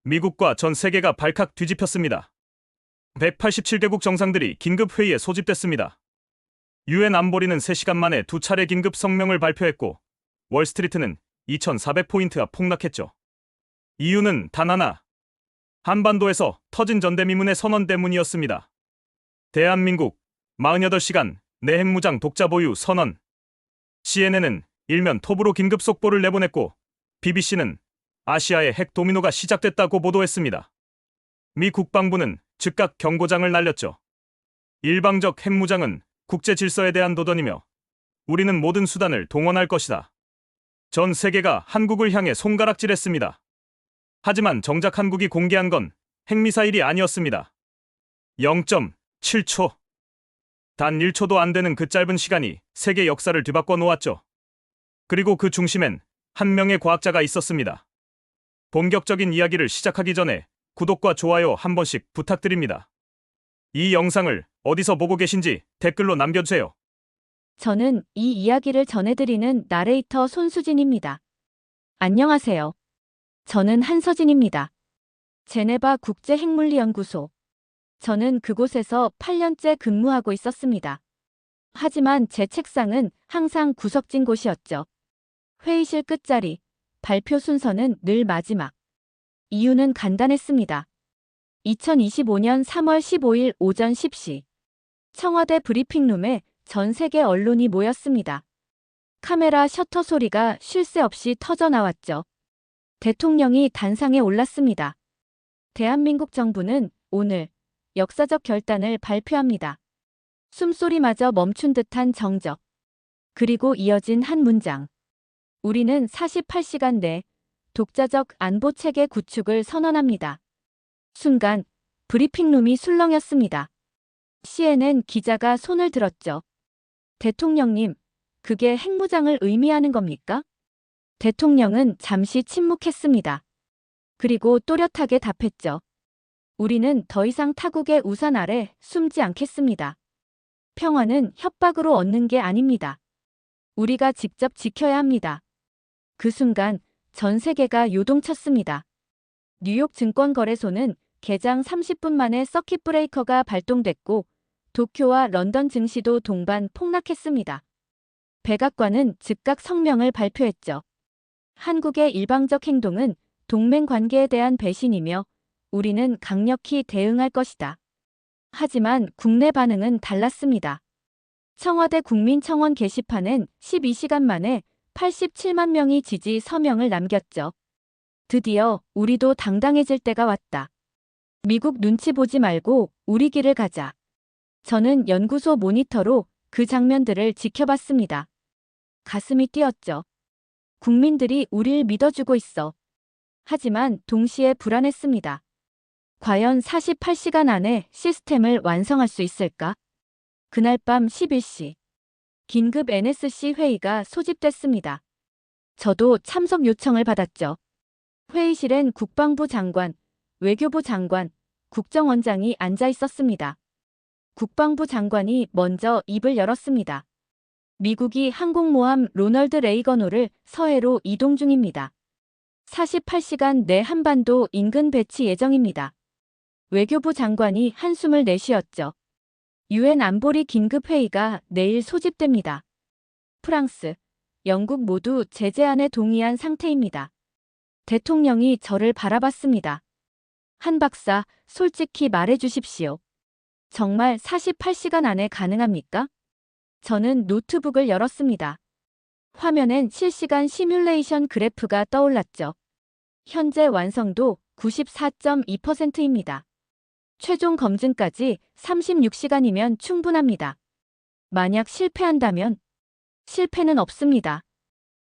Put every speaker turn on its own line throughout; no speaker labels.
미국과 전 세계가 발칵 뒤집혔습니다. 187개국 정상들이 긴급 회의에 소집됐습니다. 유엔 안보리는 3시간 만에 2차례 긴급 성명을 발표했고 월스트리트는 2,400포인트가 폭락했죠. 이유는 단 하나. 한반도에서 터진 전대미문의 선언 때문이었습니다. 대한민국 48시간 내 핵무장 독자 보유 선언. CNN은 일면 톱으로 긴급 속보를 내보냈고 BBC는 아시아의 핵 도미노가 시작됐다고 보도했습니다. 미 국방부는 즉각 경고장을 날렸죠. 일방적 핵무장은 국제 질서에 대한 도전이며 우리는 모든 수단을 동원할 것이다. 전 세계가 한국을 향해 손가락질했습니다. 하지만 정작 한국이 공개한 건 핵미사일이 아니었습니다. 0.7초. 단 1초도 안 되는 그 짧은 시간이 세계 역사를 뒤바꿔 놓았죠. 그리고 그 중심엔 한 명의 과학자가 있었습니다. 본격적인 이야기를 시작하기 전에 구독과 좋아요 한 번씩 부탁드립니다. 이 영상을 어디서 보고 계신지 댓글로 남겨주세요.
저는 이 이야기를 전해드리는 나레이터 손수진입니다. 안녕하세요. 저는 한서진입니다. 제네바 국제핵물리연구소. 저는 그곳에서 8년째 근무하고 있었습니다. 하지만 제 책상은 항상 구석진 곳이었죠. 회의실 끝자리, 발표 순서는 늘 마지막. 이유는 간단했습니다. 2025년 3월 15일 오전 10시. 청와대 브리핑룸에 전 세계 언론이 모였습니다. 카메라 셔터 소리가 쉴 새 없이 터져 나왔죠. 대통령이 단상에 올랐습니다. 대한민국 정부는 오늘 역사적 결단을 발표합니다. 숨소리마저 멈춘 듯한 정적. 그리고 이어진 한 문장. 우리는 48시간 내 독자적 안보 체계 구축을 선언합니다. 순간 브리핑룸이 술렁였습니다. CNN 기자가 손을 들었죠. 대통령님, 그게 핵무장을 의미하는 겁니까? 대통령은 잠시 침묵했습니다. 그리고 또렷하게 답했죠. 우리는 더 이상 타국의 우산 아래 숨지 않겠습니다. 평화는 협박으로 얻는 게 아닙니다. 우리가 직접 지켜야 합니다. 그 순간 전 세계가 요동쳤습니다. 뉴욕 증권거래소는 개장 30분 만에 서킷 브레이커가 발동됐고 도쿄와 런던 증시도 동반 폭락했습니다. 백악관은 즉각 성명을 발표했죠. 한국의 일방적 행동은 동맹 관계에 대한 배신이며 우리는 강력히 대응할 것이다. 하지만 국내 반응은 달랐습니다. 청와대 국민청원 게시판엔 12시간 만에 87만 명이 지지 서명을 남겼죠. 드디어 우리도 당당해질 때가 왔다. 미국 눈치 보지 말고 우리 길을 가자. 저는 연구소 모니터로 그 장면들을 지켜봤습니다. 가슴이 뛰었죠. 국민들이 우릴 믿어주고 있어. 하지만 동시에 불안했습니다. 과연 48시간 안에 시스템을 완성할 수 있을까? 그날 밤 11시. 긴급 NSC 회의가 소집됐습니다. 저도 참석 요청을 받았죠. 회의실엔 국방부 장관, 외교부 장관, 국정원장이 앉아 있었습니다. 국방부 장관이 먼저 입을 열었습니다. 미국이 항공모함 로널드 레이건호를 서해로 이동 중입니다. 48시간 내 한반도 인근 배치 예정입니다. 외교부 장관이 한숨을 내쉬었죠. 유엔 안보리 긴급회의가 내일 소집됩니다. 프랑스, 영국 모두 제재안에 동의한 상태입니다. 대통령이 저를 바라봤습니다. 한 박사, 솔직히 말해주십시오. 정말 48시간 안에 가능합니까? 저는 노트북을 열었습니다. 화면엔 실시간 시뮬레이션 그래프가 떠올랐죠. 현재 완성도 94.2%입니다. 최종 검증까지 36시간이면 충분합니다. 만약 실패한다면? 실패는 없습니다.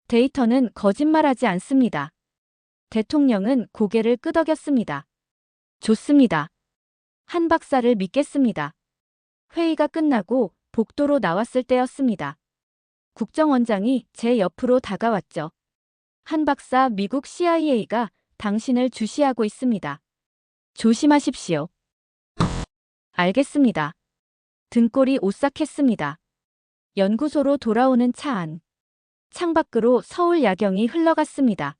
데이터는 거짓말하지 않습니다. 대통령은 고개를 끄덕였습니다. 좋습니다. 한 박사를 믿겠습니다. 회의가 끝나고 복도로 나왔을 때였습니다. 국정원장이 제 옆으로 다가왔죠. 한 박사, 미국 CIA가 당신을 주시하고 있습니다. 조심하십시오. 알겠습니다. 등골이 오싹했습니다. 연구소로 돌아오는 차 안. 창밖으로 서울 야경이 흘러갔습니다.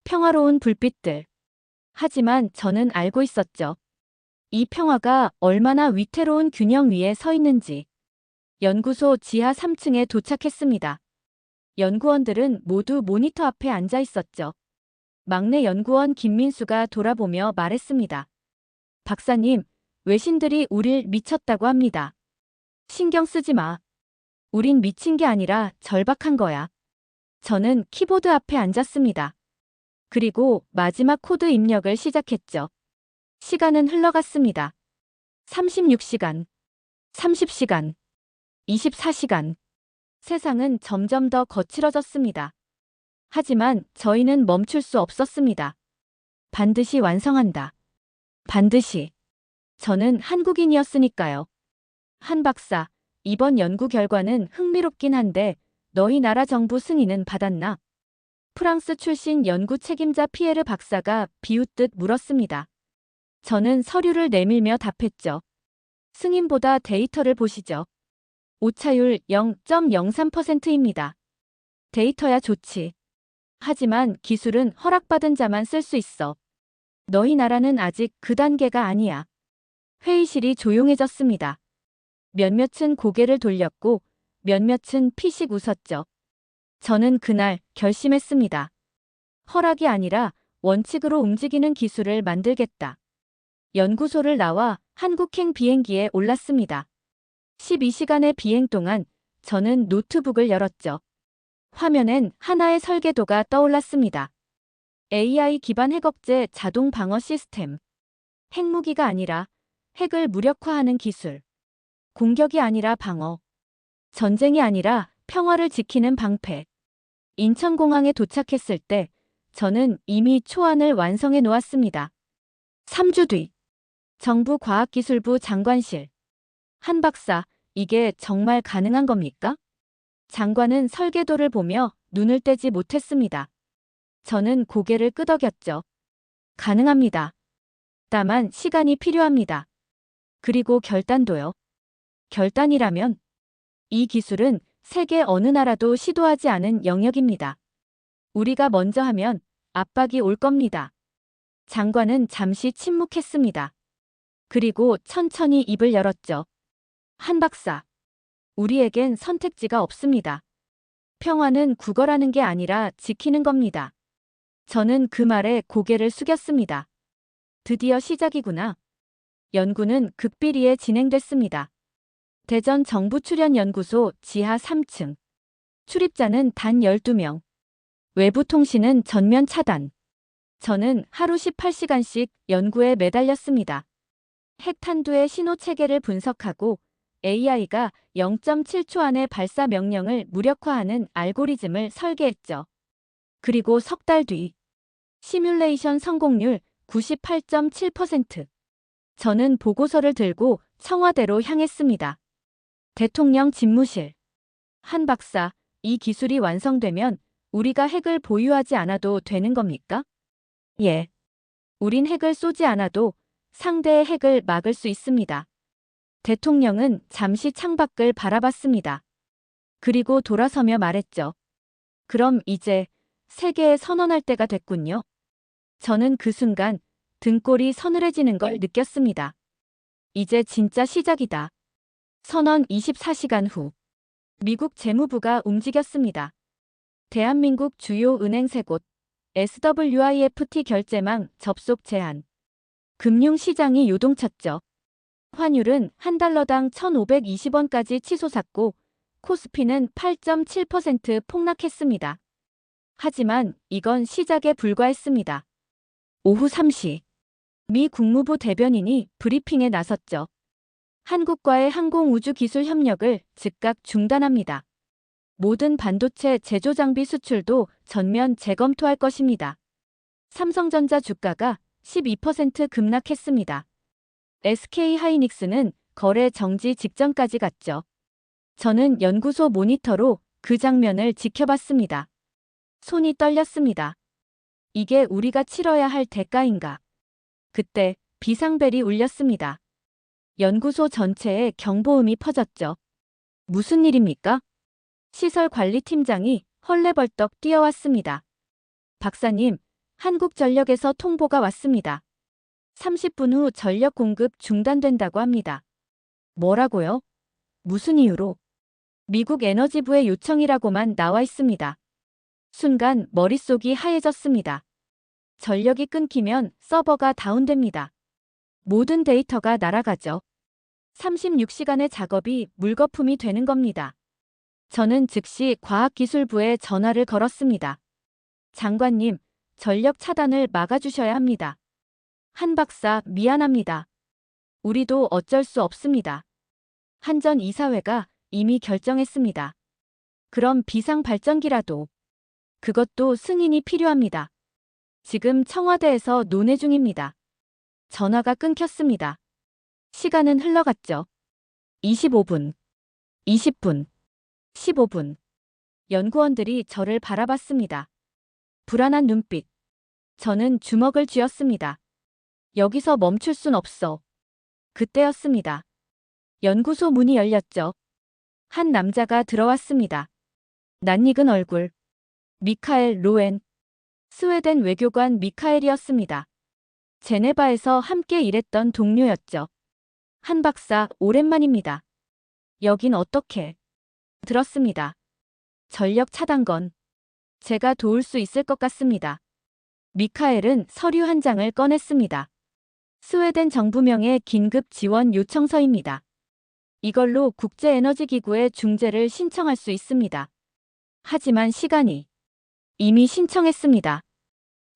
평화로운 불빛들. 하지만 저는 알고 있었죠. 이 평화가 얼마나 위태로운 균형 위에 서 있는지. 연구소 지하 3층에 도착했습니다. 연구원들은 모두 모니터 앞에 앉아 있었죠. 막내 연구원 김민수가 돌아보며 말했습니다. 박사님, 외신들이 우릴 미쳤다고 합니다. 신경 쓰지 마. 우린 미친 게 아니라 절박한 거야. 저는 키보드 앞에 앉았습니다. 그리고 마지막 코드 입력을 시작했죠. 시간은 흘러갔습니다. 36시간, 30시간, 24시간. 세상은 점점 더 거칠어졌습니다. 하지만 저희는 멈출 수 없었습니다. 반드시 완성한다. 반드시. 저는 한국인이었으니까요. 한 박사, 이번 연구 결과는 흥미롭긴 한데 너희 나라 정부 승인은 받았나? 프랑스 출신 연구 책임자 피에르 박사가 비웃듯 물었습니다. 저는 서류를 내밀며 답했죠. 승인보다 데이터를 보시죠. 오차율 0.03%입니다. 데이터야 좋지. 하지만 기술은 허락받은 자만 쓸 수 있어. 너희 나라는 아직 그 단계가 아니야. 회의실이 조용해졌습니다. 몇몇은 고개를 돌렸고 몇몇은 피식 웃었죠. 저는 그날 결심했습니다. 허락이 아니라 원칙으로 움직이는 기술을 만들겠다. 연구소를 나와 한국행 비행기에 올랐습니다. 12시간의 비행 동안 저는 노트북을 열었죠. 화면엔 하나의 설계도가 떠올랐습니다. AI 기반 핵억제 자동 방어 시스템. 핵무기가 아니라 핵을 무력화하는 기술. 공격이 아니라 방어. 전쟁이 아니라 평화를 지키는 방패. 인천공항에 도착했을 때 저는 이미 초안을 완성해 놓았습니다. 3주 뒤. 정부 과학기술부 장관실. 한 박사, 이게 정말 가능한 겁니까? 장관은 설계도를 보며 눈을 떼지 못했습니다. 저는 고개를 끄덕였죠. 가능합니다. 다만 시간이 필요합니다. 그리고 결단도요. 결단이라면 이 기술은 세계 어느 나라도 시도하지 않은 영역입니다. 우리가 먼저 하면 압박이 올 겁니다. 장관은 잠시 침묵했습니다. 그리고 천천히 입을 열었죠. 한 박사. 우리에겐 선택지가 없습니다. 평화는 구걸하는 게 아니라 지키는 겁니다. 저는 그 말에 고개를 숙였습니다. 드디어 시작이구나. 연구는 극비리에 진행됐습니다. 대전 정부출연연구소 지하 3층. 출입자는 단 12명. 외부 통신은 전면 차단. 저는 하루 18시간씩 연구에 매달렸습니다. 핵탄두의 신호 체계를 분석하고 AI가 0.7초 안에 발사 명령을 무력화하는 알고리즘을 설계했죠. 그리고 석 달 뒤. 시뮬레이션 성공률 98.7%. 저는 보고서를 들고 청와대로 향했습니다. 대통령 집무실. 한 박사, 이 기술이 완성되면 우리가 핵을 보유하지 않아도 되는 겁니까? 예. 우린 핵을 쏘지 않아도 상대의 핵을 막을 수 있습니다. 대통령은 잠시 창밖을 바라봤습니다. 그리고 돌아서며 말했죠. 그럼 이제 세계에 선언할 때가 됐군요. 저는 그 순간 등골이 서늘해지는 걸 느꼈습니다. 이제 진짜 시작이다. 선언 24시간 후. 미국 재무부가 움직였습니다. 대한민국 주요 은행 3곳, SWIFT 결제망 접속 제한. 금융시장이 요동쳤죠. 환율은 $1당 1,520원까지 치솟았고 코스피는 8.7% 폭락했습니다. 하지만 이건 시작에 불과했습니다. 오후 3시. 미 국무부 대변인이 브리핑에 나섰죠. 한국과의 항공우주기술 협력을 즉각 중단합니다. 모든 반도체 제조 장비 수출도 전면 재검토할 것입니다. 삼성전자 주가가 12% 급락했습니다. SK하이닉스는 거래 정지 직전까지 갔죠. 저는 연구소 모니터로 그 장면을 지켜봤습니다. 손이 떨렸습니다. 이게 우리가 치러야 할 대가인가? 그때 비상벨이 울렸습니다. 연구소 전체에 경보음이 퍼졌죠. 무슨 일입니까? 시설관리팀장이 헐레벌떡 뛰어왔습니다. 박사님, 한국전력에서 통보가 왔습니다. 30분 후 전력 공급 중단된다고 합니다. 뭐라고요? 무슨 이유로? 미국 에너지부의 요청이라고만 나와 있습니다. 순간 머릿속이 하얘졌습니다. 전력이 끊기면 서버가 다운됩니다. 모든 데이터가 날아가죠. 36시간의 작업이 물거품이 되는 겁니다. 저는 즉시 과학기술부에 전화를 걸었습니다. 장관님, 전력 차단을 막아주셔야 합니다. 한 박사, 미안합니다. 우리도 어쩔 수 없습니다. 한전 이사회가 이미 결정했습니다. 그럼 비상발전기라도. 그것도 승인이 필요합니다. 지금 청와대에서 논의 중입니다. 전화가 끊겼습니다. 시간은 흘러갔죠. 25분, 20분, 15분. 연구원들이 저를 바라봤습니다. 불안한 눈빛. 저는 주먹을 쥐었습니다. 여기서 멈출 순 없어. 그때였습니다. 연구소 문이 열렸죠. 한 남자가 들어왔습니다. 낯익은 얼굴. 미카엘 로엔. 스웨덴 외교관 미카엘이었습니다. 제네바에서 함께 일했던 동료였죠. 한 박사, 오랜만입니다. 여긴 어떻게? 들었습니다. 전력 차단건. 제가 도울 수 있을 것 같습니다. 미카엘은 서류 한 장을 꺼냈습니다. 스웨덴 정부명의 긴급 지원 요청서입니다. 이걸로 국제에너지기구에 중재를 신청할 수 있습니다. 하지만 시간이 이미 신청했습니다.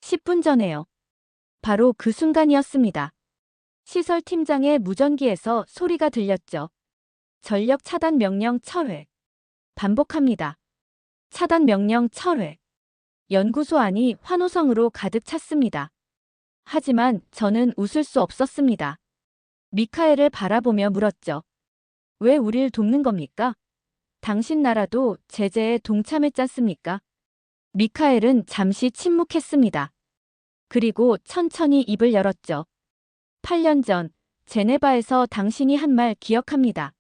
10분 전에요. 바로 그 순간이었습니다. 시설팀장의 무전기에서 소리가 들렸죠. 전력 차단 명령 철회. 반복합니다. 차단 명령 철회. 연구소 안이 환호성으로 가득 찼습니다. 하지만 저는 웃을 수 없었습니다. 미카엘을 바라보며 물었죠. 왜 우릴 돕는 겁니까? 당신 나라도 제재에 동참했지 않습니까? 미카엘은 잠시 침묵했습니다. 그리고 천천히 입을 열었죠. 8년 전 제네바에서 당신이 한 말 기억합니다.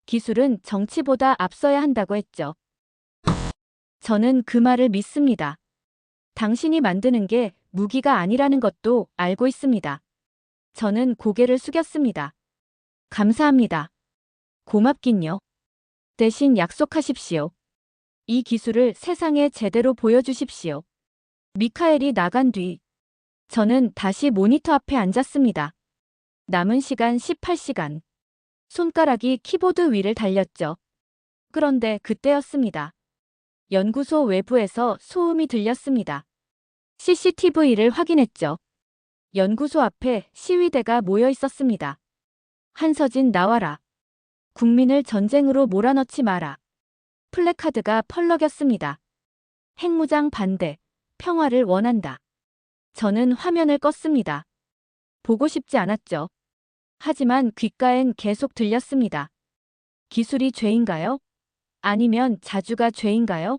기술은 정치보다 앞서야 한다고 했죠. 저는 그 말을 믿습니다. 당신이 만드는 게 무기가 아니라는 것도 알고 있습니다. 저는 고개를 숙였습니다. 감사합니다. 고맙긴요. 대신 약속하십시오. 이 기술을 세상에 제대로 보여주십시오. 미카엘이 나간 뒤 저는 다시 모니터 앞에 앉았습니다. 남은 시간 18시간. 손가락이 키보드 위를 달렸죠. 그런데 그때였습니다. 연구소 외부에서 소음이 들렸습니다. CCTV를 확인했죠. 연구소 앞에 시위대가 모여 있었습니다. 한서진 나와라. 국민을 전쟁으로 몰아넣지 마라. 플래카드가 펄럭였습니다. 핵무장 반대, 평화를 원한다. 저는 화면을 껐습니다. 보고 싶지 않았죠. 하지만 귓가엔 계속 들렸습니다. 기술이 죄인가요? 아니면 자주가 죄인가요?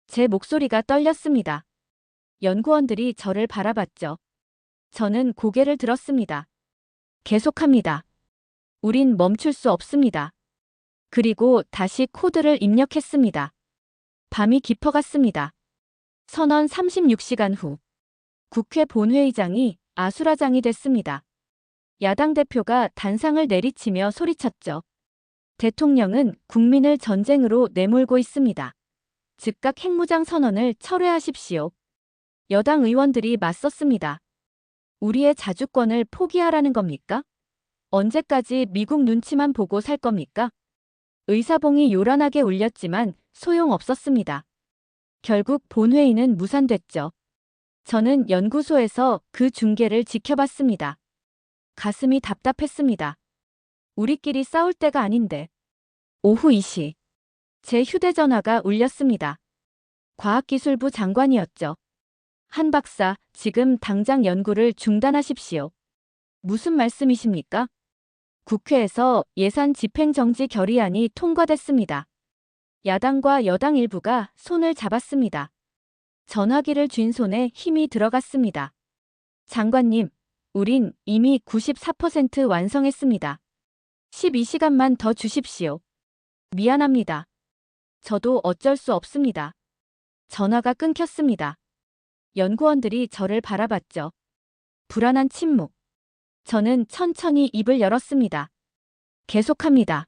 제 목소리가 떨렸습니다. 연구원들이 저를 바라봤죠. 저는 고개를 들었습니다. 계속합니다. 우린 멈출 수 없습니다. 그리고 다시 코드를 입력했습니다. 밤이 깊어갔습니다. 선언 36시간 후. 국회 본회의장이 아수라장이 됐습니다. 야당 대표가 단상을 내리치며 소리쳤죠. 대통령은 국민을 전쟁으로 내몰고 있습니다. 즉각 핵무장 선언을 철회하십시오. 여당 의원들이 맞섰습니다. 우리의 자주권을 포기하라는 겁니까? 언제까지 미국 눈치만 보고 살 겁니까? 의사봉이 요란하게 울렸지만 소용없었습니다. 결국 본회의는 무산됐죠. 저는 연구소에서 그 중계를 지켜봤습니다. 가슴이 답답했습니다. 우리끼리 싸울 때가 아닌데. 오후 2시. 제 휴대전화가 울렸습니다. 과학기술부 장관이었죠. 한 박사, 지금 당장 연구를 중단하십시오. 무슨 말씀이십니까? 국회에서 예산 집행정지 결의안이 통과됐습니다. 야당과 여당 일부가 손을 잡았습니다. 전화기를 쥔 손에 힘이 들어갔습니다. 장관님, 우린 이미 94% 완성했습니다. 12시간만 더 주십시오. 미안합니다. 저도 어쩔 수 없습니다. 전화가 끊겼습니다. 연구원들이 저를 바라봤죠. 불안한 침묵. 저는 천천히 입을 열었습니다. 계속합니다.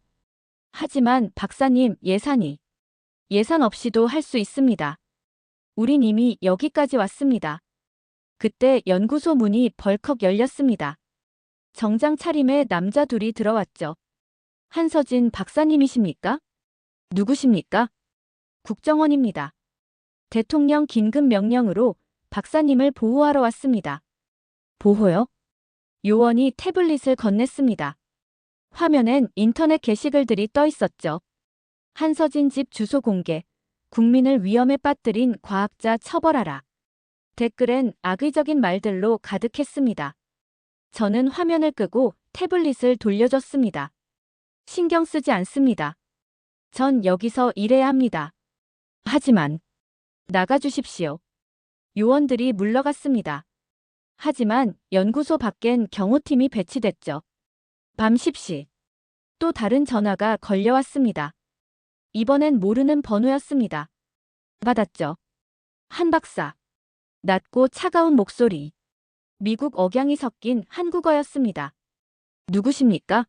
하지만 박사님, 예산 없이도 할 수 있습니다. 우린 이미 여기까지 왔습니다. 그때 연구소 문이 벌컥 열렸습니다. 정장 차림의 남자 둘이 들어왔죠. 한서진 박사님이십니까? 누구십니까? 국정원입니다. 대통령 긴급 명령으로 박사님을 보호하러 왔습니다. 보호요? 요원이 태블릿을 건넸습니다. 화면엔 인터넷 게시글들이 떠 있었죠. 한서진 집 주소 공개, 국민을 위험에 빠뜨린 과학자 처벌하라. 댓글엔 악의적인 말들로 가득했습니다. 저는 화면을 끄고 태블릿을 돌려줬습니다. 신경 쓰지 않습니다. 전 여기서 일해야 합니다. 하지만 나가주십시오. 요원들이 물러갔습니다. 하지만 연구소 밖엔 경호팀이 배치됐죠. 밤 10시. 또 다른 전화가 걸려왔습니다. 이번엔 모르는 번호였습니다. 받았죠. 한 박사. 낮고 차가운 목소리. 미국 억양이 섞인 한국어였습니다. 누구십니까?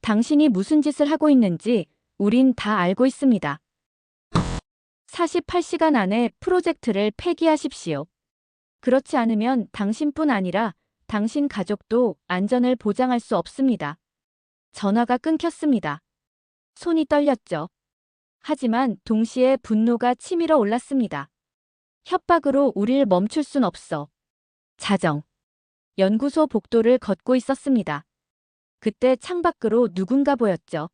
당신이 무슨 짓을 하고 있는지 우린 다 알고 있습니다. 48시간 안에 프로젝트를 폐기하십시오. 그렇지 않으면 당신뿐 아니라 당신 가족도 안전을 보장할 수 없습니다. 전화가 끊겼습니다. 손이 떨렸죠. 하지만 동시에 분노가 치밀어 올랐습니다. 협박으로 우릴 멈출 순 없어. 자정. 연구소 복도를 걷고 있었습니다. 그때 창밖으로 누군가 보였죠.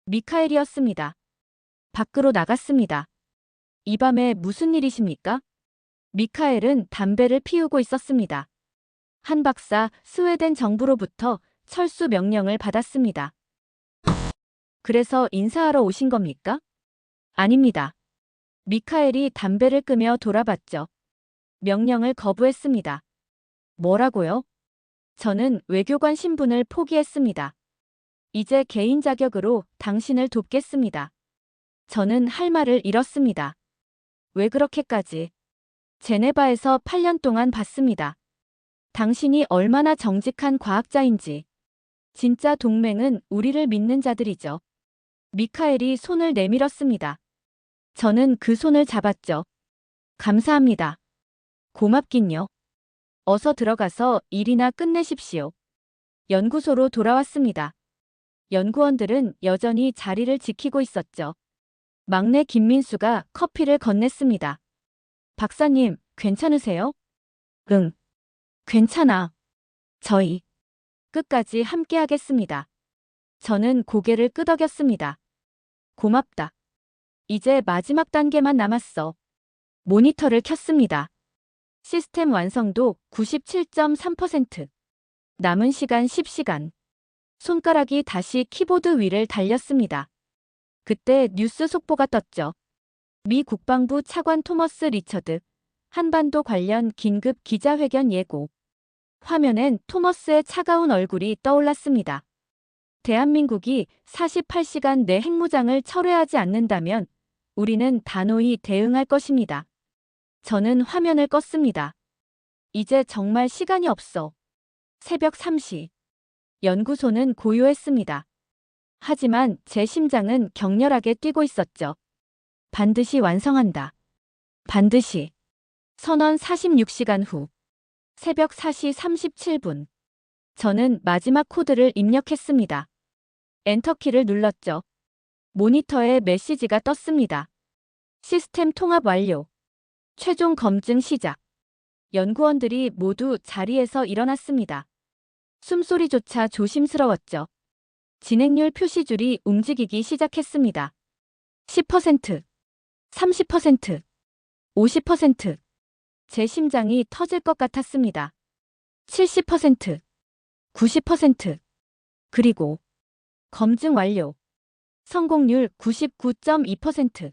미카엘이었습니다. 밖으로 나갔습니다. 이 밤에 무슨 일이십니까? 미카엘은 담배를 피우고 있었습니다. 한 박사 스웨덴 정부로부터 철수 명령을 받았습니다. 그래서 인사하러 오신 겁니까? 아닙니다. 미카엘이 담배를 끄며 돌아봤죠. 명령을 거부했습니다. 뭐라고요? 저는 외교관 신분을 포기했습니다. 이제 개인 자격으로 당신을 돕겠습니다. 저는 할 말을 잃었습니다. 왜 그렇게까지? 제네바에서 8년 동안 봤습니다. 당신이 얼마나 정직한 과학자인지. 진짜 동맹은 우리를 믿는 자들이죠. 미카엘이 손을 내밀었습니다. 저는 그 손을 잡았죠. 감사합니다. 고맙긴요. 어서 들어가서 일이나 끝내십시오. 연구소로 돌아왔습니다. 연구원들은 여전히 자리를 지키고 있었죠. 막내 김민수가 커피를 건넸습니다. 박사님, 괜찮으세요? 응. 괜찮아. 저희 끝까지 함께 하겠습니다. 저는 고개를 끄덕였습니다. 고맙다. 이제 마지막 단계만 남았어. 모니터를 켰습니다. 시스템 완성도 97.3%. 남은 시간 10시간. 손가락이 다시 키보드 위를 달렸습니다. 그때 뉴스 속보가 떴죠. 미 국방부 차관 토머스 리처드, 한반도 관련 긴급 기자회견 예고. 화면엔 토머스의 차가운 얼굴이 떠올랐습니다. 대한민국이 48시간 내 핵무장을 철회하지 않는다면 우리는 단호히 대응할 것입니다. 저는 화면을 껐습니다. 이제 정말 시간이 없어. 새벽 3시. 연구소는 고요했습니다. 하지만 제 심장은 격렬하게 뛰고 있었죠. 반드시 완성한다. 반드시. 선언 46시간 후. 새벽 4시 37분. 저는 마지막 코드를 입력했습니다. 엔터키를 눌렀죠. 모니터에 메시지가 떴습니다. 시스템 통합 완료. 최종 검증 시작. 연구원들이 모두 자리에서 일어났습니다. 숨소리조차 조심스러웠죠. 진행률 표시줄이 움직이기 시작했습니다. 10%, 30%, 50%. 제 심장이 터질 것 같았습니다. 70%, 90%. 그리고 검증 완료. 성공률 99.2%.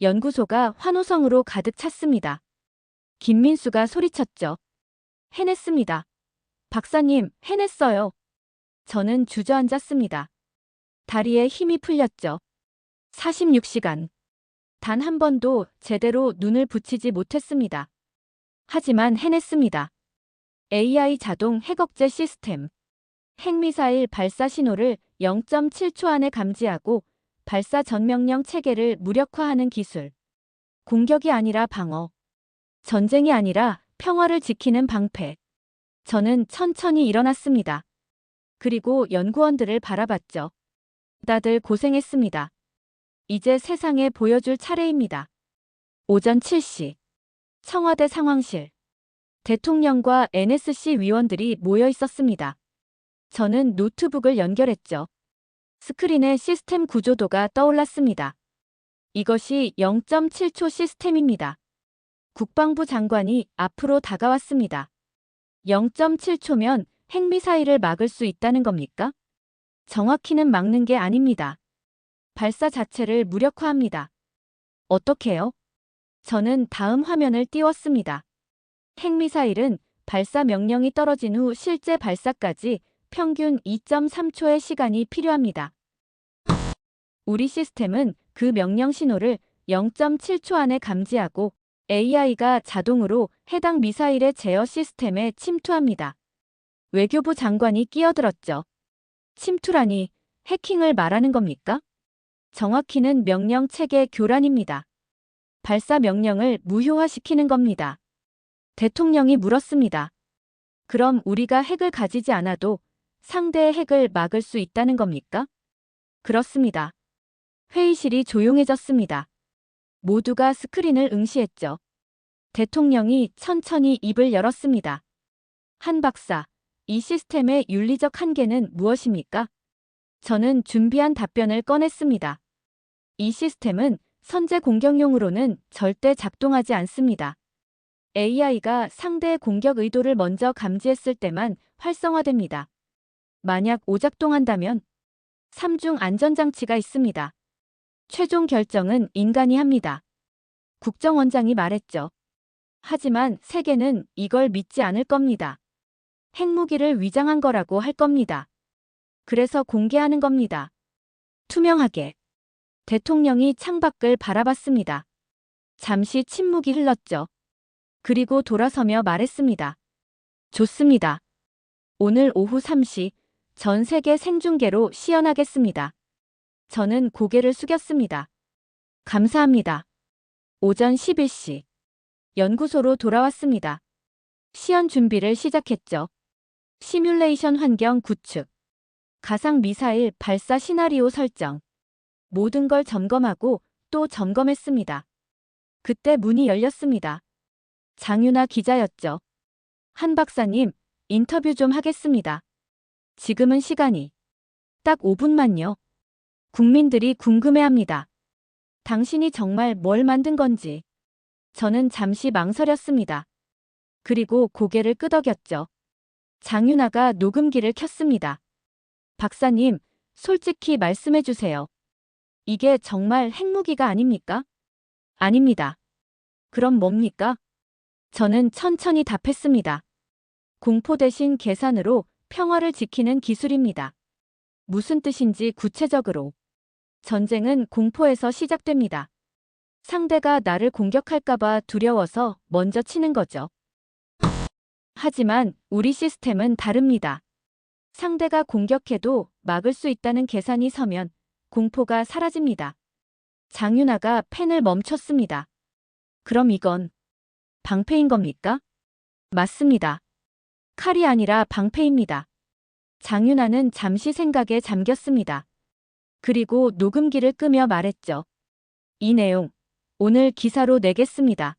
연구소가 환호성으로 가득 찼습니다. 김민수가 소리쳤죠. 해냈습니다. 박사님, 해냈어요. 저는 주저앉았습니다. 다리에 힘이 풀렸죠. 46시간. 단 한 번도 제대로 눈을 붙이지 못했습니다. 하지만 해냈습니다. AI 자동 핵억제 시스템. 핵미사일 발사 신호를 0.7초 안에 감지하고 발사 전 명령 체계를 무력화하는 기술. 공격이 아니라 방어. 전쟁이 아니라 평화를 지키는 방패. 저는 천천히 일어났습니다. 그리고 연구원들을 바라봤죠. 다들 고생했습니다. 이제 세상에 보여줄 차례입니다. 오전 7시. 청와대 상황실. 대통령과 NSC 위원들이 모여 있었습니다. 저는 노트북을 연결했죠. 스크린에 시스템 구조도가 떠올랐습니다. 이것이 0.7초 시스템입니다. 국방부 장관이 앞으로 다가왔습니다. 0.7초면 핵미사일을 막을 수 있다는 겁니까? 정확히는 막는 게 아닙니다. 발사 자체를 무력화합니다. 어떻게요? 저는 다음 화면을 띄웠습니다. 핵미사일은 발사 명령이 떨어진 후 실제 발사까지 평균 2.3초의 시간이 필요합니다. 우리 시스템은 그 명령 신호를 0.7초 안에 감지하고 AI가 자동으로 해당 미사일의 제어 시스템에 침투합니다. 외교부 장관이 끼어들었죠. 침투라니 해킹을 말하는 겁니까? 정확히는 명령 체계 교란입니다. 발사 명령을 무효화시키는 겁니다. 대통령이 물었습니다. 그럼 우리가 핵을 가지지 않아도 상대의 핵을 막을 수 있다는 겁니까? 그렇습니다. 회의실이 조용해졌습니다. 모두가 스크린을 응시했죠. 대통령이 천천히 입을 열었습니다. 한 박사, 이 시스템의 윤리적 한계는 무엇입니까? 저는 준비한 답변을 꺼냈습니다. 이 시스템은 선제 공격용으로는 절대 작동하지 않습니다. AI가 상대의 공격 의도를 먼저 감지했을 때만 활성화됩니다. 만약 오작동한다면 3중 안전장치가 있습니다. 최종 결정은 인간이 합니다. 국정원장이 말했죠. 하지만 세계는 이걸 믿지 않을 겁니다. 핵무기를 위장한 거라고 할 겁니다. 그래서 공개하는 겁니다. 투명하게. 대통령이 창밖을 바라봤습니다. 잠시 침묵이 흘렀죠. 그리고 돌아서며 말했습니다. 좋습니다. 오늘 오후 3시 전 세계 생중계로 시연하겠습니다. 저는 고개를 숙였습니다. 감사합니다. 오전 11시. 연구소로 돌아왔습니다. 시연 준비를 시작했죠. 시뮬레이션 환경 구축. 가상 미사일 발사 시나리오 설정. 모든 걸 점검하고 또 점검했습니다. 그때 문이 열렸습니다. 장윤아 기자였죠. 한 박사님, 인터뷰 좀 하겠습니다. 지금은 시간이 딱 5분만요. 국민들이 궁금해합니다. 당신이 정말 뭘 만든 건지. 저는 잠시 망설였습니다. 그리고 고개를 끄덕였죠. 장윤아가 녹음기를 켰습니다. 박사님, 솔직히 말씀해 주세요. 이게 정말 핵무기가 아닙니까? 아닙니다. 그럼 뭡니까? 저는 천천히 답했습니다. 공포 대신 계산으로 평화를 지키는 기술입니다. 무슨 뜻인지 구체적으로. 전쟁은 공포에서 시작됩니다. 상대가 나를 공격할까봐 두려워서 먼저 치는 거죠. 하지만 우리 시스템은 다릅니다. 상대가 공격해도 막을 수 있다는 계산이 서면 공포가 사라집니다. 장윤아가 펜을 멈췄습니다. 그럼 이건 방패인 겁니까? 맞습니다. 칼이 아니라 방패입니다. 장윤아는 잠시 생각에 잠겼습니다. 그리고 녹음기를 끄며 말했죠. 이 내용 오늘 기사로 내겠습니다.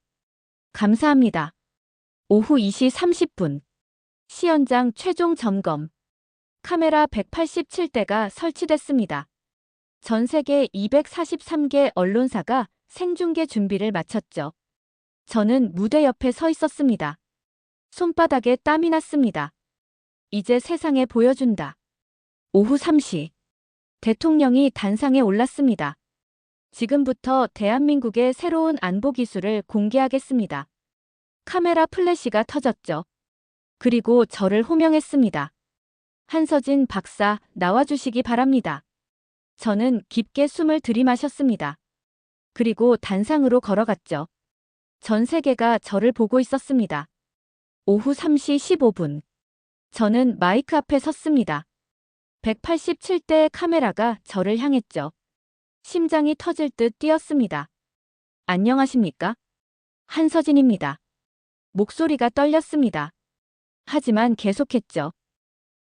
감사합니다. 오후 2시 30분. 시연장 최종 점검. 카메라 187대가 설치됐습니다. 전 세계 243개 언론사가 생중계 준비를 마쳤죠. 저는 무대 옆에 서 있었습니다. 손바닥에 땀이 났습니다. 이제 세상에 보여준다. 오후 3시. 대통령이 단상에 올랐습니다. 지금부터 대한민국의 새로운 안보 기술을 공개하겠습니다. 카메라 플래시가 터졌죠. 그리고 저를 호명했습니다. 한서진 박사, 나와주시기 바랍니다. 저는 깊게 숨을 들이마셨습니다. 그리고 단상으로 걸어갔죠. 전 세계가 저를 보고 있었습니다. 오후 3시 15분. 저는 마이크 앞에 섰습니다. 187대의 카메라가 저를 향했죠. 심장이 터질 듯 뛰었습니다. 안녕하십니까? 한서진입니다. 목소리가 떨렸습니다. 하지만 계속했죠.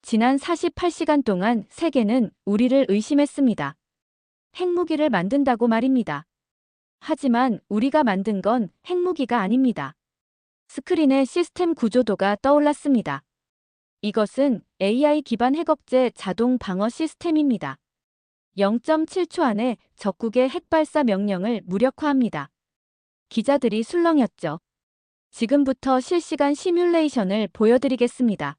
지난 48시간 동안 세계는 우리를 의심했습니다. 핵무기를 만든다고 말입니다. 하지만 우리가 만든 건 핵무기가 아닙니다. 스크린에 시스템 구조도가 떠올랐습니다. 이것은 AI 기반 핵억제 자동 방어 시스템입니다. 0.7초 안에 적국의 핵발사 명령을 무력화합니다. 기자들이 술렁였죠. 지금부터 실시간 시뮬레이션을 보여드리겠습니다.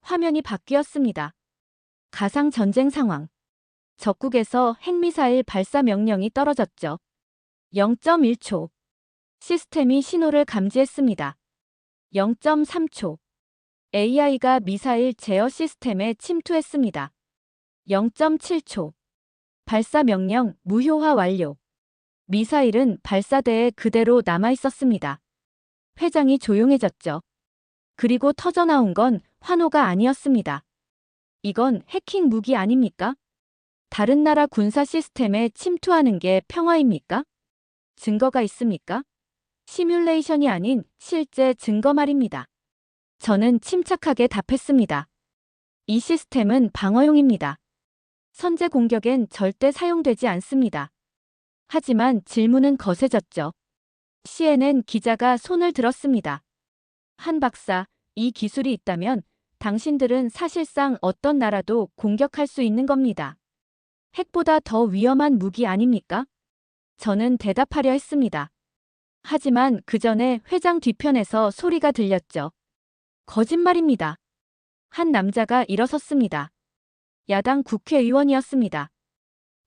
화면이 바뀌었습니다. 가상 전쟁 상황. 적국에서 핵미사일 발사 명령이 떨어졌죠. 0.1초. 시스템이 신호를 감지했습니다. 0.3초. AI가 미사일 제어 시스템에 침투했습니다. 0.7초. 발사 명령 무효화 완료. 미사일은 발사대에 그대로 남아 있었습니다. 회장이 조용해졌죠. 그리고 터져나온 건 환호가 아니었습니다. 이건 해킹 무기 아닙니까? 다른 나라 군사 시스템에 침투하는 게 평화입니까? 증거가 있습니까? 시뮬레이션이 아닌 실제 증거 말입니다. 저는 침착하게 답했습니다. 이 시스템은 방어용입니다. 선제 공격엔 절대 사용되지 않습니다. 하지만 질문은 거세졌죠. CNN 기자가 손을 들었습니다. 한 박사, 이 기술이 있다면 당신들은 사실상 어떤 나라도 공격할 수 있는 겁니다. 핵보다 더 위험한 무기 아닙니까? 저는 대답하려 했습니다. 하지만 그 전에 회장 뒤편에서 소리가 들렸죠. 거짓말입니다. 한 남자가 일어섰습니다. 야당 국회의원이었습니다.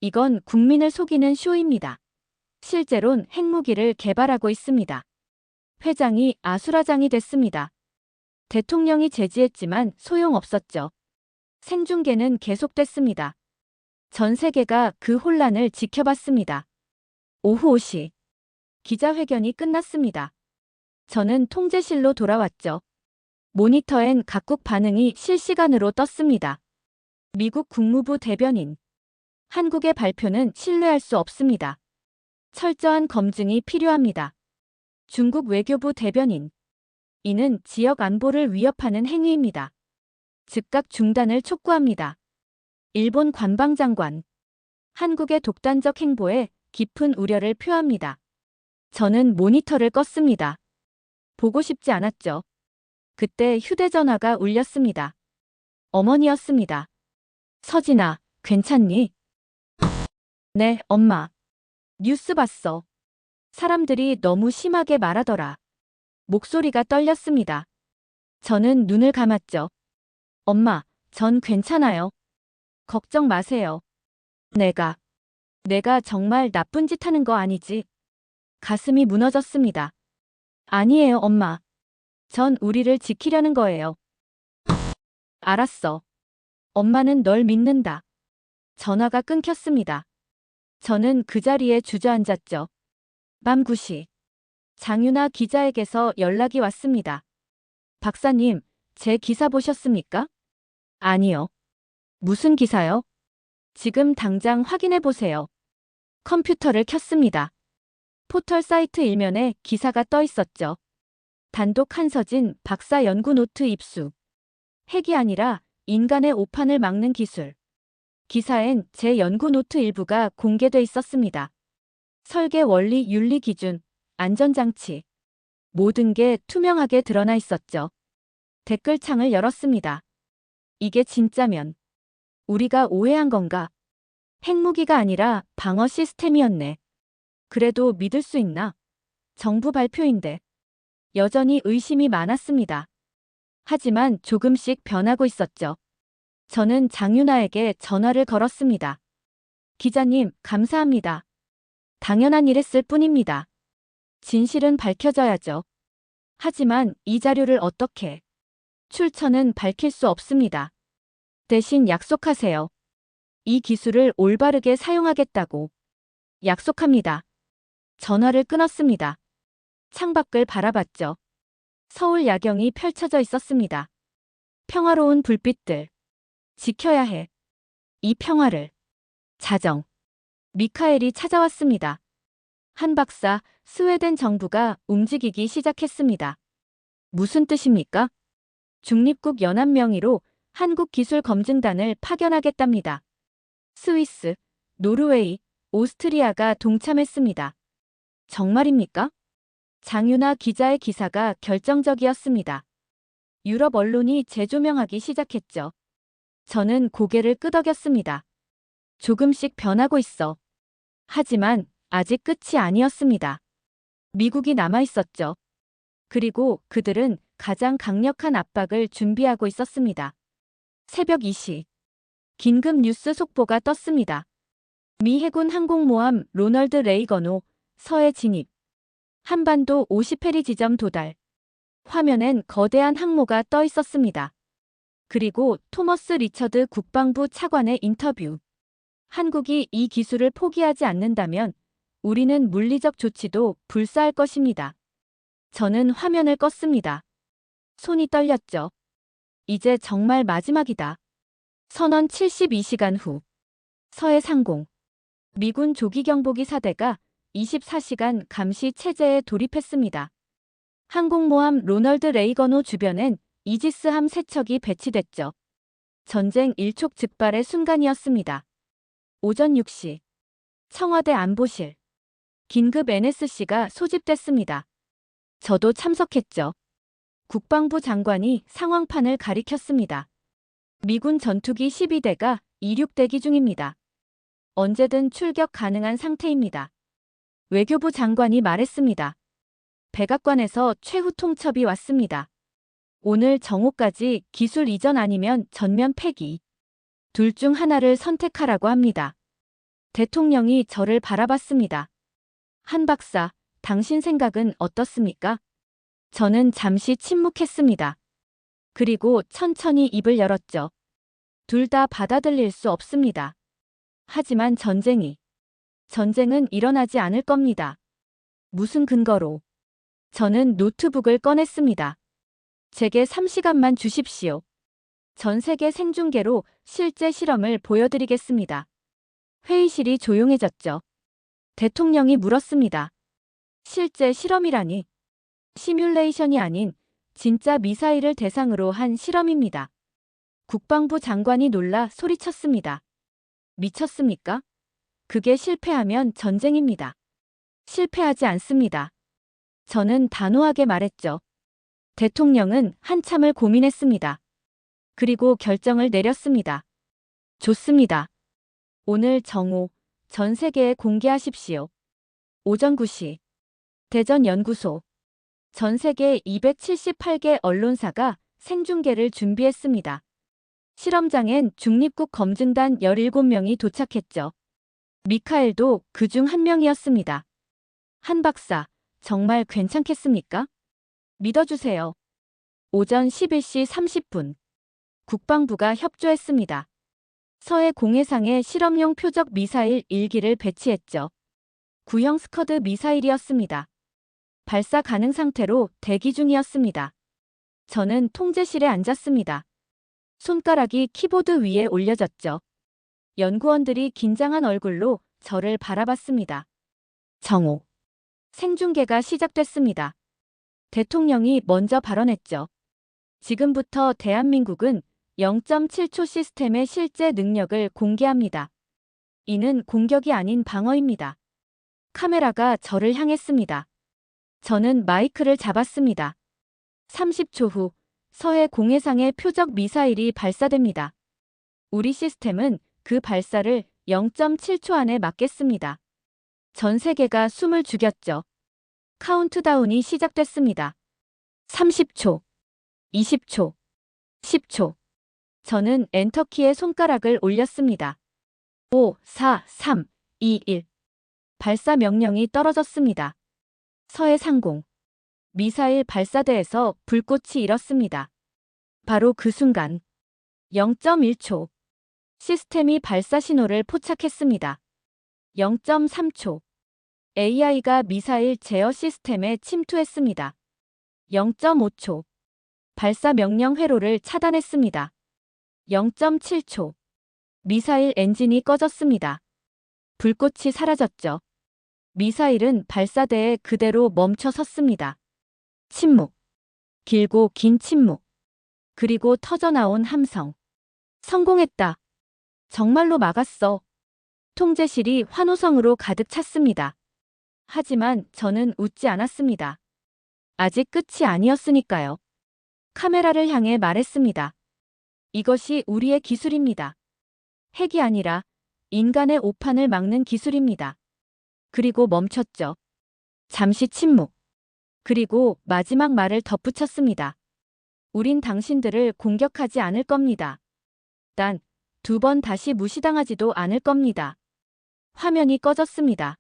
이건 국민을 속이는 쇼입니다. 실제론 핵무기를 개발하고 있습니다. 회장이 아수라장이 됐습니다. 대통령이 제지했지만 소용없었죠. 생중계는 계속됐습니다. 전 세계가 그 혼란을 지켜봤습니다. 오후 5시. 기자회견이 끝났습니다. 저는 통제실로 돌아왔죠. 모니터엔 각국 반응이 실시간으로 떴습니다. 미국 국무부 대변인. 한국의 발표는 신뢰할 수 없습니다. 철저한 검증이 필요합니다. 중국 외교부 대변인. 이는 지역 안보를 위협하는 행위입니다. 즉각 중단을 촉구합니다. 일본 관방장관. 한국의 독단적 행보에 깊은 우려를 표합니다. 저는 모니터를 껐습니다. 보고 싶지 않았죠. 그때 휴대전화가 울렸습니다. 어머니였습니다. 서진아, 괜찮니? 네, 엄마. 뉴스 봤어. 사람들이 너무 심하게 말하더라. 목소리가 떨렸습니다. 저는 눈을 감았죠. 엄마, 전 괜찮아요. 걱정 마세요. 내가 정말 나쁜 짓 하는 거 아니지? 가슴이 무너졌습니다. 아니에요, 엄마. 전 우리를 지키려는 거예요. 알았어. 엄마는 널 믿는다. 전화가 끊겼습니다. 저는 그 자리에 주저앉았죠. 밤 9시. 장윤아 기자에게서 연락이 왔습니다. 박사님, 제 기사 보셨습니까? 아니요. 무슨 기사요? 지금 당장 확인해 보세요. 컴퓨터를 켰습니다. 포털 사이트 일면에 기사가 떠 있었죠. 단독 한서진 박사 연구 노트 입수. 핵이 아니라 인간의 오판을 막는 기술. 기사엔 제 연구 노트 일부가 공개돼 있었습니다. 설계 원리 윤리 기준, 안전장치. 모든 게 투명하게 드러나 있었죠. 댓글창을 열었습니다. 이게 진짜면 우리가 오해한 건가? 핵무기가 아니라 방어 시스템이었네. 그래도 믿을 수 있나? 정부 발표인데. 여전히 의심이 많았습니다. 하지만 조금씩 변하고 있었죠. 저는 장윤아에게 전화를 걸었습니다. 기자님, 감사합니다. 당연한 일 했을 뿐입니다. 진실은 밝혀져야죠. 하지만 이 자료를 어떻게? 출처는 밝힐 수 없습니다. 대신 약속하세요. 이 기술을 올바르게 사용하겠다고. 약속합니다. 전화를 끊었습니다. 창밖을 바라봤죠. 서울 야경이 펼쳐져 있었습니다. 평화로운 불빛들. 지켜야 해. 이 평화를. 자정. 미카엘이 찾아왔습니다. 한 박사, 스웨덴 정부가 움직이기 시작했습니다. 무슨 뜻입니까? 중립국 연합 명의로 한국기술검증단을 파견하겠답니다. 스위스, 노르웨이, 오스트리아가 동참했습니다. 정말입니까? 장윤아 기자의 기사가 결정적이었습니다. 유럽 언론이 재조명하기 시작했죠. 저는 고개를 끄덕였습니다. 조금씩 변하고 있어. 하지만 아직 끝이 아니었습니다. 미국이 남아 있었죠. 그리고 그들은 가장 강력한 압박을 준비하고 있었습니다. 새벽 2시. 긴급 뉴스 속보가 떴습니다. 미 해군 항공모함 로널드 레이건호 서해 진입. 한반도 50해리 지점 도달. 화면엔 거대한 항모가 떠 있었습니다. 그리고 토머스 리처드 국방부 차관의 인터뷰. 한국이 이 기술을 포기하지 않는다면 우리는 물리적 조치도 불사할 것입니다. 저는 화면을 껐습니다. 손이 떨렸죠. 이제 정말 마지막이다. 선언 72시간 후. 서해 상공. 미군 조기경보기 사대가 24시간 감시 체제에 돌입했습니다. 항공모함 로널드 레이건호 주변엔 이지스함 3척이 배치됐죠. 전쟁 일촉즉발의 순간이었습니다. 오전 6시. 청와대 안보실. 긴급 NSC가 소집됐습니다. 저도 참석했죠. 국방부 장관이 상황판을 가리켰습니다. 미군 전투기 12대가 이륙 대기 중입니다. 언제든 출격 가능한 상태입니다. 외교부 장관이 말했습니다. 백악관에서 최후 통첩이 왔습니다. 오늘 정오까지 기술 이전 아니면 전면 폐기. 둘 중 하나를 선택하라고 합니다. 대통령이 저를 바라봤습니다. 한 박사, 당신 생각은 어떻습니까? 저는 잠시 침묵했습니다. 그리고 천천히 입을 열었죠. 둘 다 받아들일 수 없습니다. 하지만 전쟁은 일어나지 않을 겁니다. 무슨 근거로? 저는 노트북을 꺼냈습니다. 제게 3시간만 주십시오. 전 세계 생중계로 실제 실험을 보여드리겠습니다. 회의실이 조용해졌죠. 대통령이 물었습니다. 실제 실험이라니? 시뮬레이션이 아닌 진짜 미사일을 대상으로 한 실험입니다. 국방부 장관이 놀라 소리쳤습니다. 미쳤습니까? 그게 실패하면 전쟁입니다. 실패하지 않습니다. 저는 단호하게 말했죠. 대통령은 한참을 고민했습니다. 그리고 결정을 내렸습니다. 좋습니다. 오늘 정오, 전 세계에 공개하십시오. 오전 9시. 대전연구소. 전 세계 278개 언론사가 생중계를 준비했습니다. 실험장엔 중립국 검증단 17명이 도착했죠. 미카엘도 그중 한 명이었습니다. 한 박사, 정말 괜찮겠습니까? 믿어주세요. 오전 11시 30분. 국방부가 협조했습니다. 서해 공해상에 실험용 표적 미사일 1기를 배치했죠. 구형 스커드 미사일이었습니다. 발사 가능 상태로 대기 중이었습니다. 저는 통제실에 앉았습니다. 손가락이 키보드 위에 올려졌죠. 연구원들이 긴장한 얼굴로 저를 바라봤습니다. 정오. 생중계가 시작됐습니다. 대통령이 먼저 발언했죠. 지금부터 대한민국은 0.7초 시스템의 실제 능력을 공개합니다. 이는 공격이 아닌 방어입니다. 카메라가 저를 향했습니다. 저는 마이크를 잡았습니다. 30초 후 서해 공해상의 표적 미사일이 발사됩니다. 우리 시스템은 그 발사를 0.7초 안에 막겠습니다. 전 세계가 숨을 죽였죠. 카운트다운이 시작됐습니다. 30초, 20초, 10초. 저는 엔터키에 손가락을 올렸습니다. 5, 4, 3, 2, 1. 발사 명령이 떨어졌습니다. 서해 상공. 미사일 발사대에서 불꽃이 일었습니다. 바로 그 순간. 0.1초. 시스템이 발사 신호를 포착했습니다. 0.3초. AI가 미사일 제어 시스템에 침투했습니다. 0.5초. 발사 명령 회로를 차단했습니다. 0.7초. 미사일 엔진이 꺼졌습니다. 불꽃이 사라졌죠. 미사일은 발사대에 그대로 멈춰 섰습니다. 침묵. 길고 긴 침묵. 그리고 터져나온 함성. 성공했다. 정말로 막았어. 통제실이 환호성으로 가득 찼습니다. 하지만 저는 웃지 않았습니다. 아직 끝이 아니었으니까요. 카메라를 향해 말했습니다. 이것이 우리의 기술입니다. 핵이 아니라 인간의 오판을 막는 기술입니다. 그리고 멈췄죠. 잠시 침묵. 그리고 마지막 말을 덧붙였습니다. 우린 당신들을 공격하지 않을 겁니다. 단, 2번 다시 무시당하지도 않을 겁니다. 화면이 꺼졌습니다.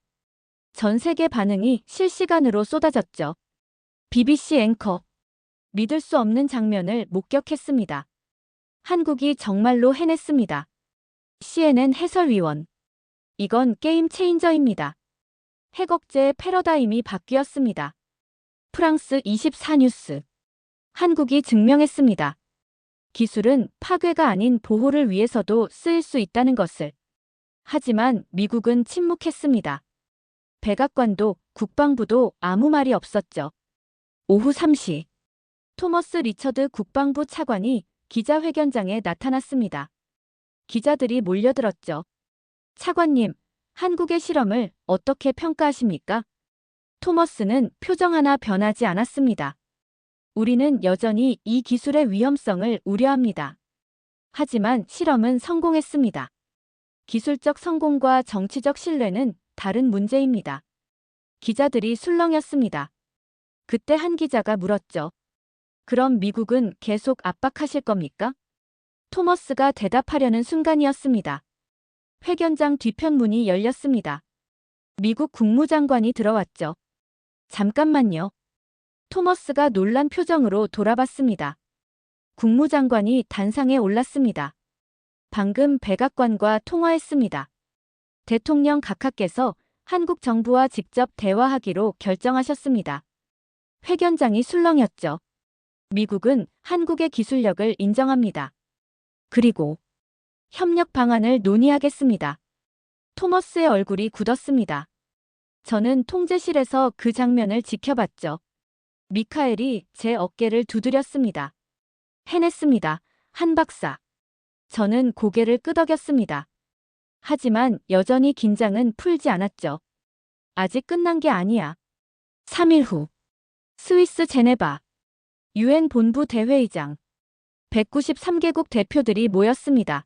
전 세계 반응이 실시간으로 쏟아졌죠. BBC 앵커. 믿을 수 없는 장면을 목격했습니다. 한국이 정말로 해냈습니다. CNN 해설위원. 이건 게임 체인저입니다. 핵 억제의 패러다임이 바뀌었습니다. 프랑스 24뉴스. 한국이 증명했습니다. 기술은 파괴가 아닌 보호를 위해서도 쓰일 수 있다는 것을. 하지만 미국은 침묵했습니다. 백악관도 국방부도 아무 말이 없었죠. 오후 3시. 토머스 리처드 국방부 차관이 기자회견장에 나타났습니다. 기자들이 몰려들었죠. 차관님, 한국의 실험을 어떻게 평가하십니까? 토머스는 표정 하나 변하지 않았습니다. 우리는 여전히 이 기술의 위험성을 우려합니다. 하지만 실험은 성공했습니다. 기술적 성공과 정치적 신뢰는 다른 문제입니다. 기자들이 술렁였습니다. 그때 한 기자가 물었죠. 그럼 미국은 계속 압박하실 겁니까? 토머스가 대답하려는 순간이었습니다. 회견장 뒤편 문이 열렸습니다. 미국 국무장관이 들어왔죠. 잠깐만요. 토머스가 놀란 표정으로 돌아봤습니다. 국무장관이 단상에 올랐습니다. 방금 백악관과 통화했습니다. 대통령 각하께서 한국 정부와 직접 대화하기로 결정하셨습니다. 회견장이 술렁였죠. 미국은 한국의 기술력을 인정합니다. 그리고 협력 방안을 논의하겠습니다. 토머스의 얼굴이 굳었습니다. 저는 통제실에서 그 장면을 지켜봤죠. 미카엘이 제 어깨를 두드렸습니다. 해냈습니다. 한 박사. 저는 고개를 끄덕였습니다. 하지만 여전히 긴장은 풀지 않았죠. 아직 끝난 게 아니야. 3일 후. 스위스 제네바. UN 본부 대회의장. 193개국 대표들이 모였습니다.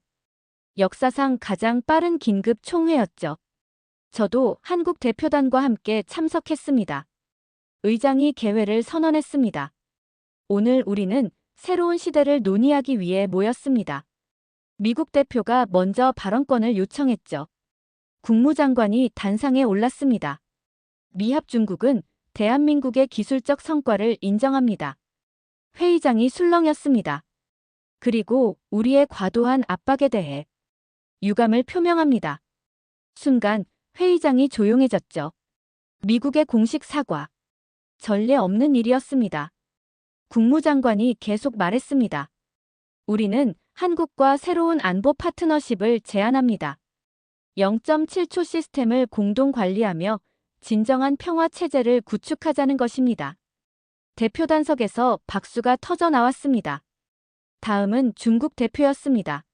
역사상 가장 빠른 긴급 총회였죠. 저도 한국 대표단과 함께 참석했습니다. 의장이 개회를 선언했습니다. 오늘 우리는 새로운 시대를 논의하기 위해 모였습니다. 미국 대표가 먼저 발언권을 요청했죠. 국무장관이 단상에 올랐습니다. 미합 중국은 대한민국의 기술적 성과를 인정합니다. 회의장이 술렁였습니다. 그리고 우리의 과도한 압박에 대해 유감을 표명합니다. 순간 회의장이 조용해졌죠. 미국의 공식 사과. 전례 없는 일이었습니다. 국무장관이 계속 말했습니다. 우리는 한국과 새로운 안보 파트너십을 제안합니다. 0.7초 시스템을 공동 관리하며 진정한 평화 체제를 구축하자는 것입니다. 대표단석에서 박수가 터져 나왔습니다. 다음은 중국 대표였습니다.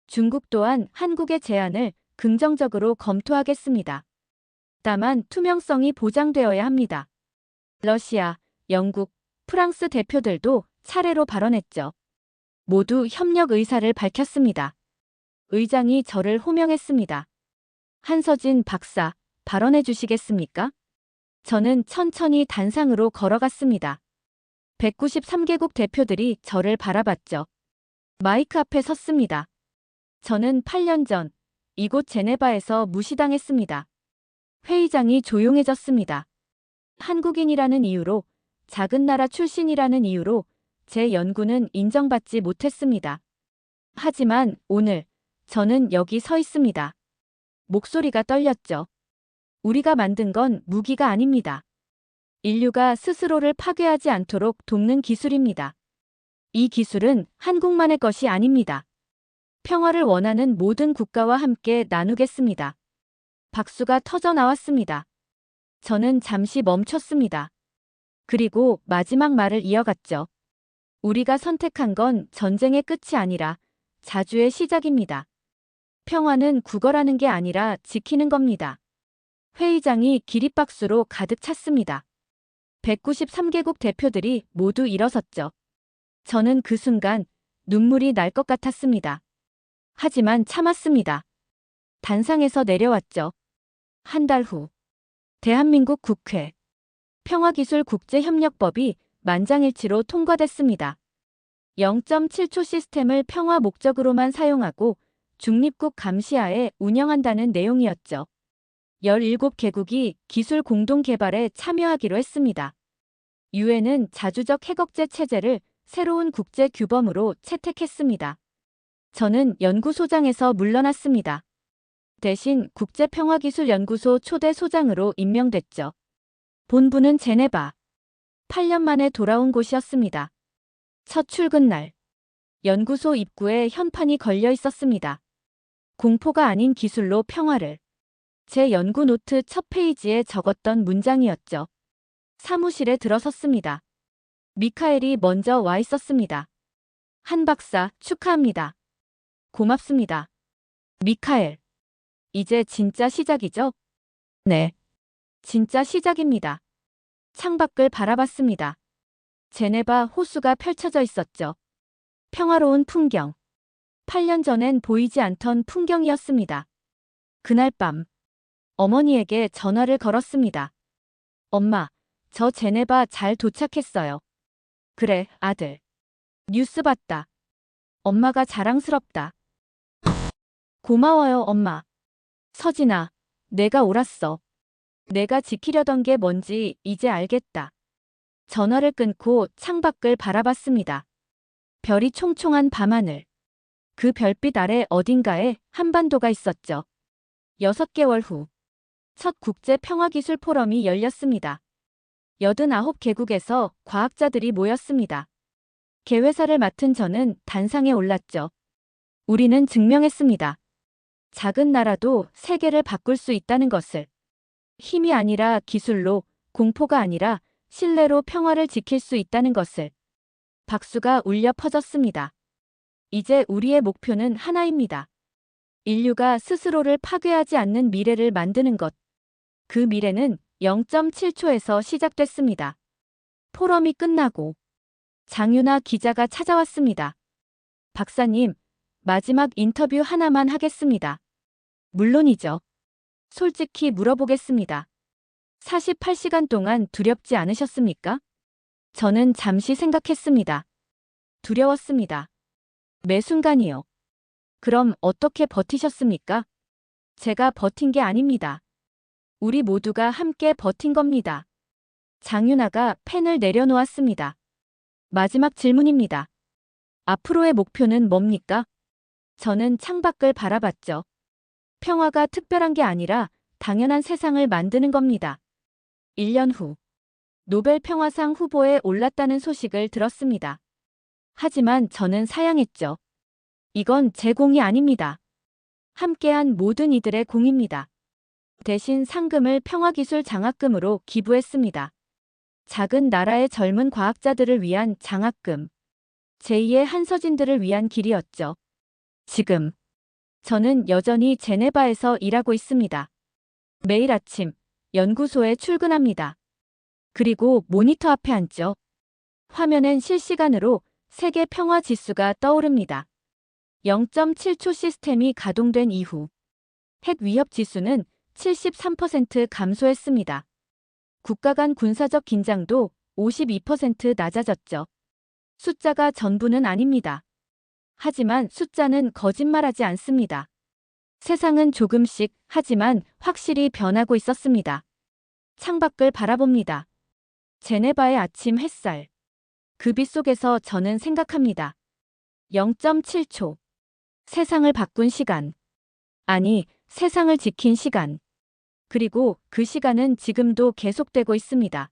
중국 또한 한국의 제안을 긍정적으로 검토하겠습니다. 다만 투명성이 보장되어야 합니다. 러시아, 영국, 프랑스 대표들도 차례로 발언했죠. 모두 협력 의사를 밝혔습니다. 의장이 저를 호명했습니다. 한서진 박사, 발언해 주시겠습니까? 저는 천천히 단상으로 걸어갔습니다. 193개국 대표들이 저를 바라봤죠. 마이크 앞에 섰습니다. 저는 8년 전 이곳 제네바에서 무시당했습니다. 회의장이 조용해졌습니다. 한국인이라는 이유로, 작은 나라 출신이라는 이유로 제 연구는 인정받지 못했습니다. 하지만 오늘 저는 여기 서 있습니다. 목소리가 떨렸죠. 우리가 만든 건 무기가 아닙니다. 인류가 스스로를 파괴하지 않도록 돕는 기술입니다. 이 기술은 한국만의 것이 아닙니다. 평화를 원하는 모든 국가와 함께 나누겠습니다. 박수가 터져 나왔습니다. 저는 잠시 멈췄습니다. 그리고 마지막 말을 이어갔죠. 우리가 선택한 건 전쟁의 끝이 아니라 자주의 시작입니다. 평화는 구걸하는 게 아니라 지키는 겁니다. 회의장이 기립박수로 가득 찼습니다. 193개국 대표들이 모두 일어섰죠. 저는 그 순간 눈물이 날 것 같았습니다. 하지만 참았습니다. 단상에서 내려왔죠. 한 달 후, 대한민국 국회 평화기술국제협력법이 만장일치로 통과됐습니다. 0.7초 시스템을 평화 목적으로만 사용하고 중립국 감시하에 운영한다는 내용이었죠. 17개국이 기술 공동 개발에 참여하기로 했습니다. 유엔은 자주적 핵억제 체제를 새로운 국제 규범으로 채택했습니다. 저는 연구소장에서 물러났습니다. 대신 국제평화기술연구소 초대 소장으로 임명됐죠. 본부는 제네바. 8년 만에 돌아온 곳이었습니다. 첫 출근 날. 연구소 입구에 현판이 걸려 있었습니다. 공포가 아닌 기술로 평화를. 제 연구 노트 첫 페이지에 적었던 문장이었죠. 사무실에 들어섰습니다. 미카엘이 먼저 와 있었습니다. 한 박사, 축하합니다. 고맙습니다. 미카엘. 이제 진짜 시작이죠? 네. 진짜 시작입니다. 창밖을 바라봤습니다. 제네바 호수가 펼쳐져 있었죠. 평화로운 풍경. 8년 전엔 보이지 않던 풍경이었습니다. 그날 밤, 어머니에게 전화를 걸었습니다. 엄마, 저 제네바 잘 도착했어요. 그래, 아들. 뉴스 봤다. 엄마가 자랑스럽다. 고마워요, 엄마. 서진아, 내가 옳았어. 내가 지키려던 게 뭔지 이제 알겠다. 전화를 끊고 창밖을 바라봤습니다. 별이 총총한 밤하늘. 그 별빛 아래 어딘가에 한반도가 있었죠. 6개월 후, 첫 국제 평화기술 포럼이 열렸습니다. 89개국에서 과학자들이 모였습니다. 개회사를 맡은 저는 단상에 올랐죠. 우리는 증명했습니다. 작은 나라도 세계를 바꿀 수 있다는 것을. 힘이 아니라 기술로, 공포가 아니라 신뢰로 평화를 지킬 수 있다는 것을. 박수가 울려 퍼졌습니다. 이제 우리의 목표는 하나입니다. 인류가 스스로를 파괴하지 않는 미래를 만드는 것. 그 미래는 0.7초에서 시작됐습니다. 포럼이 끝나고 장윤아 기자가 찾아왔습니다. 박사님, 마지막 인터뷰 하나만 하겠습니다. 물론이죠. 솔직히 물어보겠습니다. 48시간 동안 두렵지 않으셨습니까? 저는 잠시 생각했습니다. 두려웠습니다. 매 순간이요. 그럼 어떻게 버티셨습니까? 제가 버틴 게 아닙니다. 우리 모두가 함께 버틴 겁니다. 장윤아가 펜을 내려놓았습니다. 마지막 질문입니다. 앞으로의 목표는 뭡니까? 저는 창밖을 바라봤죠. 평화가 특별한 게 아니라 당연한 세상을 만드는 겁니다. 1년 후, 노벨 평화상 후보에 올랐다는 소식을 들었습니다. 하지만 저는 사양했죠. 이건 제 공이 아닙니다. 함께한 모든 이들의 공입니다. 대신 상금을 평화기술 장학금으로 기부했습니다. 작은 나라의 젊은 과학자들을 위한 장학금. 제2의 한서진들을 위한 길이었죠. 지금 저는 여전히 제네바에서 일하고 있습니다. 매일 아침 연구소에 출근합니다. 그리고 모니터 앞에 앉죠. 화면엔 실시간으로 세계 평화 지수가 떠오릅니다. 0.7초 시스템이 가동된 이후 핵 위협 지수는 73% 감소했습니다. 국가 간 군사적 긴장도 52% 낮아졌죠. 숫자가 전부는 아닙니다. 하지만 숫자는 거짓말하지 않습니다. 세상은 조금씩 하지만 확실히 변하고 있었습니다. 창밖을 바라봅니다. 제네바의 아침 햇살. 그 빛 속에서 저는 생각합니다. 0.7초. 세상을 바꾼 시간. 아니, 세상을 지킨 시간. 그리고 그 시간은 지금도 계속되고 있습니다.